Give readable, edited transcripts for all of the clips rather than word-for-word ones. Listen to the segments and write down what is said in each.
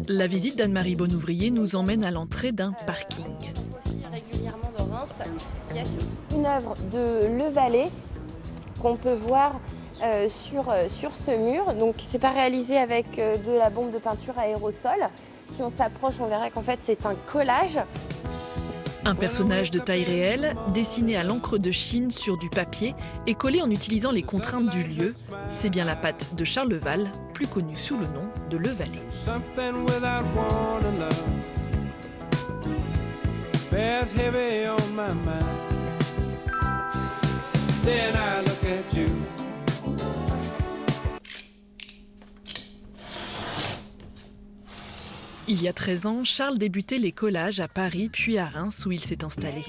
La visite d'Anne-Marie Bonouvrier nous emmène à l'entrée d'un parking. Régulièrement de Reims, il y a une œuvre de Le Valais qu'on peut voir sur ce mur. Donc c'est pas réalisé avec de la bombe de peinture aérosol. Si on s'approche, on verra qu'en fait c'est un collage. Un personnage de taille réelle, dessiné à l'encre de Chine sur du papier et collé en utilisant les contraintes du lieu. C'est bien la patte de Charles Leval, plus connu sous le nom de Le Valais. Il y a 13 ans, Charles débutait les collages à Paris puis à Reims où il s'est installé.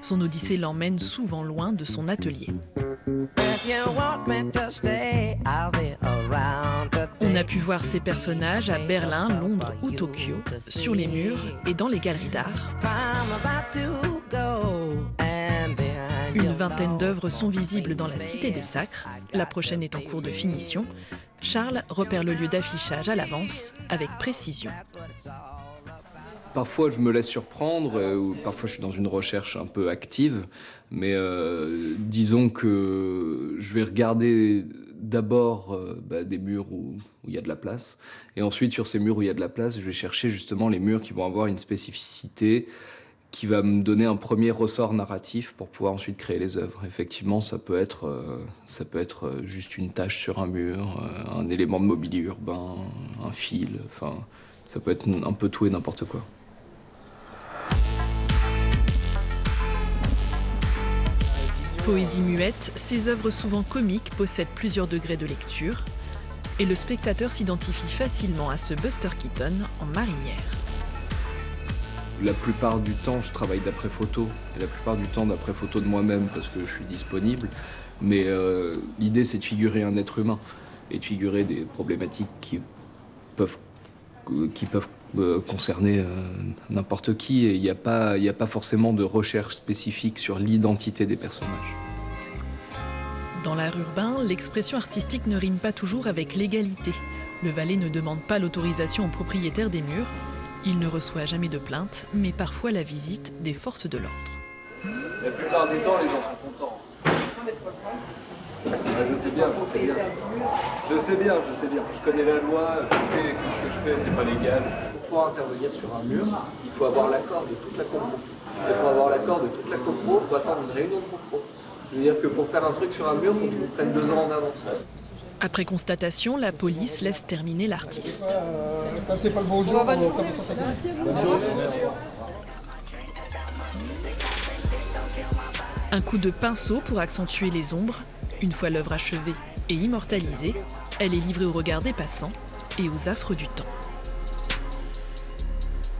Son odyssée l'emmène souvent loin de son atelier. On a pu voir ces personnages à Berlin, Londres ou Tokyo, sur les murs et dans les galeries d'art. Une vingtaine d'œuvres sont visibles dans la Cité des Sacres. La prochaine est en cours de finition. Charles repère le lieu d'affichage à l'avance, avec précision. Parfois, je me laisse surprendre, ou parfois je suis dans une recherche un peu active, mais disons que je vais regarder d'abord des murs où il y a de la place, et ensuite sur ces murs où il y a de la place, je vais chercher justement les murs qui vont avoir une spécificité, qui va me donner un premier ressort narratif pour pouvoir ensuite créer les œuvres. Effectivement, ça peut être juste une tache sur un mur, un élément de mobilier urbain, un fil, enfin, ça peut être un peu tout et n'importe quoi. Poésie muette, ces œuvres souvent comiques possèdent plusieurs degrés de lecture et le spectateur s'identifie facilement à ce Buster Keaton en marinière. La plupart du temps, je travaille d'après photo, et la plupart du temps d'après photo de moi-même parce que je suis disponible. Mais l'idée, c'est de figurer un être humain et de figurer des problématiques qui peuvent concerner n'importe qui. Et il n'y a pas forcément de recherche spécifique sur l'identité des personnages. Dans l'art urbain, l'expression artistique ne rime pas toujours avec l'égalité. Le Valais ne demande pas l'autorisation aux propriétaires des murs. Il ne reçoit jamais de plainte, mais parfois la visite des forces de l'ordre. La plupart du temps, les gens sont contents. Je sais bien. Je connais la loi, je sais que ce que je fais, c'est pas légal. Pour pouvoir intervenir sur un mur, il faut avoir l'accord de toute la compro. Il faut avoir l'accord de toute la compro, il faut attendre une réunion de compro. C'est-à-dire que pour faire un truc sur un mur, il faut que je me prenne 2 ans en avance. Après constatation, la police laisse terminer l'artiste. C'est pas le bon jour. Un coup de pinceau pour accentuer les ombres. Une fois l'œuvre achevée et immortalisée, elle est livrée au regard des passants et aux affres du temps.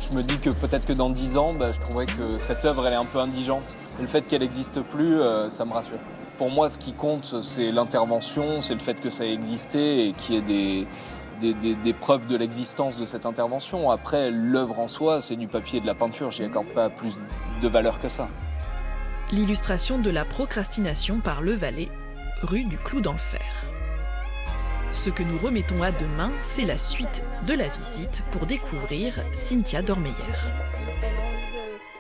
Je me dis que peut-être que dans 10 ans, je trouverais que cette œuvre elle est un peu indigente. Et le fait qu'elle n'existe plus, ça me rassure. Pour moi, ce qui compte, c'est l'intervention, c'est le fait que ça ait existé et qu'il y ait des preuves de l'existence de cette intervention. Après, l'œuvre en soi, c'est du papier et de la peinture, j'y accorde pas plus de valeur que ça. L'illustration de la procrastination par Le Valais, rue du Clou dans le Fer. Ce que nous remettons à demain, c'est la suite de la visite pour découvrir Cynthia Dormeyer.